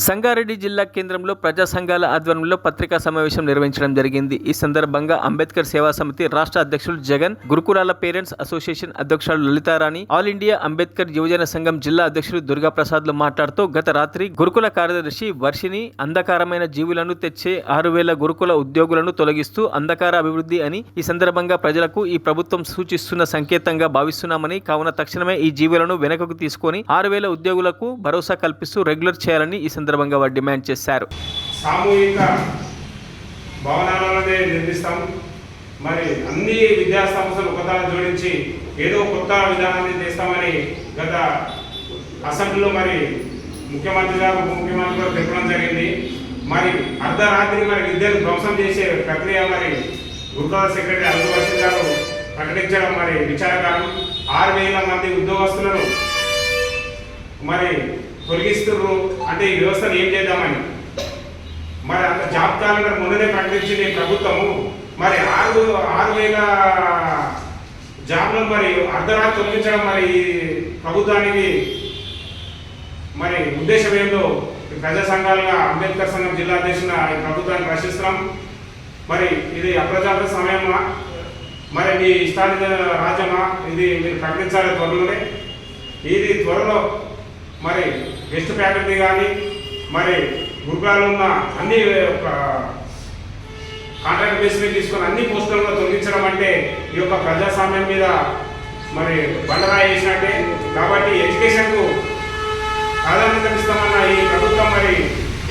సంగారెడ్డి జిల్లా కేంద్రంలో ప్రజా సంఘాల ఆధ్వర్యంలో పత్రికా సమావేశం నిర్వహించడం జరిగింది. ఈ సందర్భంగా అంబేద్కర్ సేవా సమితి రాష్ట్ర అధ్యక్షులు జగన్, గురుకులాల పేరెంట్స్ అసోసియేషన్ అధ్యక్షులు లలితారాణి, ఆల్ ఇండియా అంబేద్కర్ యువజన సంఘం జిల్లా అధ్యక్షులు దుర్గాప్రసాద్లు మాట్లాడుతూ గత రాత్రి గురుకుల కార్యదర్శి వర్షిని అంధకారమైన జీవులను తెచ్చే 6,000 గురుకుల ఉద్యోగులను తొలగిస్తూ అంధకార అభివృద్ధి అని ఈ సందర్భంగా ప్రజలకు ఈ ప్రభుత్వం సూచిస్తున్న సంకేతంగా భావిస్తున్నామని, కావున తక్షణమే ఈ జీవులను వెనుకకు తీసుకొని 6,000 ఉద్యోగులకు భరోసా కల్పిస్తూ రెగ్యులర్ చేయాలని ఈ సందర్భంగా వారు డిమాండ్ చేశారు. సామూహిక భవనాలనే నిర్మిస్తాం. మరి అన్ని విద్యా సంస్థలు ఒకదాన్ని జోడించి ఏదో కొత్త విధానాన్ని చేస్తామని గత అసెంబ్లీలో మరి ముఖ్యమంత్రి గారు, ఉప ముఖ్యమంత్రి గారు చెప్పడం జరిగింది. మరి అర్ధరాత్రి మరి విద్యను ధ్వంసం చేసే ప్రక్రియ మరి గురుకుల సెక్రటరీ అల్లు గారు ప్రకటించడం మరి విచారకరం. 6,000 మంది ఉద్యోగస్తులను మరి తొలగిస్తున్నారు. అంటే ఈ వ్యవస్థను ఏం చేద్దామని మరి అంత జాబ్ క్యాలెండర్ మొన్ననే ప్రకటించింది ప్రభుత్వము. మరి 6,000 జాబ్లను మరి అర్ధరాత్రి తొలగించడం మరి ప్రభుత్వానికి మరి ఉద్దేశం ఏందో ప్రజా సంఘాలుగా అంబేద్కర్ సంఘం జిల్లా అధ్యక్షులుగా ఈ ప్రభుత్వాన్ని ప్రశ్నిస్తున్నాం. మరి ఇది అప్రజాత సమయమా, మరి మీ ఇష్టానికి రాజ్యమా, ఇది మీరు ప్రకటించాలి త్వరలోనే. ఇది త్వరలో మరి గెస్ట్ ఫ్యాకల్టీ కానీ మరి గురుకులాలు ఉన్న అన్ని కాంట్రాక్ట్ బేస్ మీద తీసుకొని అన్ని పోస్టులను తొలగించడం అంటే ఈ యొక్క ప్రజాస్వామ్యం మీద మరి బండరాయి వేసినట్టే. కాబట్టి ఎడ్యుకేషన్కు ప్రాధాన్యత ఇస్తామన్న ఈ ప్రభుత్వం మరి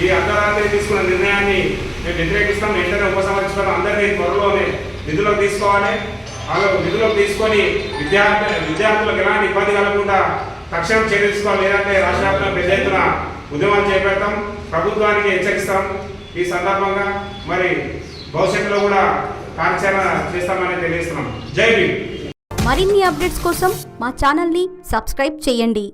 ఈ అర్ధరాత్రి తీసుకున్న నిర్ణయాన్ని మేము వ్యతిరేకిస్తాం. వెంటనే ఉపసంహరించుకొని అందరినీ త్వరలోనే విధులకు తీసుకోవాలి. వాళ్ళు విధులకు తీసుకొని విద్యార్థులకు ఎలాంటి ఇబ్బంది కలగకుండా తక్షణం చర్య తీసుకోవాలి. లేదంటే రాష్ట్ర వ్యాప్తంగా పెద్ద ఎత్తున ఉద్యమాలు చేపడతాం, ప్రభుత్వానికి హెచ్చరిస్తాం. ఈ సందర్భంగా మరి భవిష్యత్తులో కూడా కార్యాచరణ చేస్తామని తెలియజేస్తున్నాం. జై భీమ్. మరిన్ని అప్డేట్స్ కోసం మా ఛానల్ని సబ్స్క్రైబ్ చేయండి.